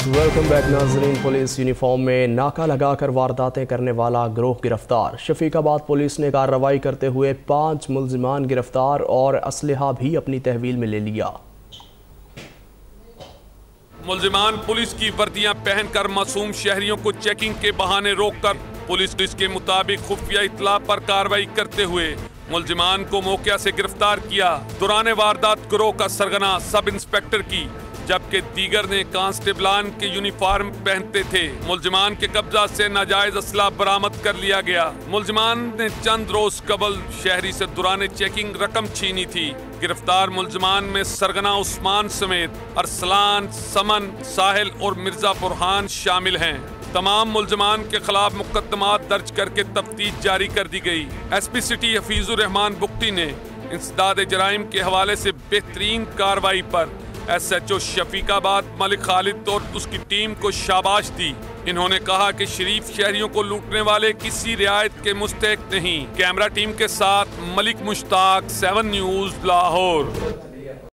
Welcome back नाजरीन। Police uniform में नाका लगाकर वारदातें करने वाला गिरोह गिरफ्तार। शफीकाबाद पुलिस ने कार्रवाई करते हुए 5 मुल्जिमान गिरफ्तार और असलहा भी अपनी तहवील में ले लिया। मुल्जिमान पुलिस की वर्दियां पहनकर मासूम शहरियों को चेकिंग के बहाने रोककर पुलिस के मुताबिक खुफिया इत्तला पर कार्रवाई करते हुए मुल्जिमान को मौके से गिरफ्तार किया। दौरान वारदात गिरोह का सरगना सब इंस्पेक्टर की जबकि दीगर ने कांस्टेबलान के यूनिफॉर्म पहनते थे। मुल्जिमान के कब्जा से नाजायज असला बरामद कर लिया गया। मुल्जिमान ने चंद रोज कबल शहरी से दौरान चेकिंग रकम छीनी थी। गिरफ्तार मुल्जिमान में सरगना उस्मान समेत अरसलान, समन, साहिल और मिर्जा बुरहान शामिल हैं। तमाम मुल्जिमान के खिलाफ मुकदमात दर्ज करके तफ्तीश जारी कर दी गई। SP सिटी हफीजुर रहमान बुख्ती ने इंसदाद जराइम के हवाले से बेहतरीन कार्रवाई पर SHO शफीकाबाद मलिक खालिद और उसकी टीम को शाबाश दी। इन्होंने कहा कि शरीफ शहरियों को लूटने वाले किसी रियायत के मुस्तहिक नहीं। कैमरा टीम के साथ मलिक मुश्ताक, 7 न्यूज़, लाहौर।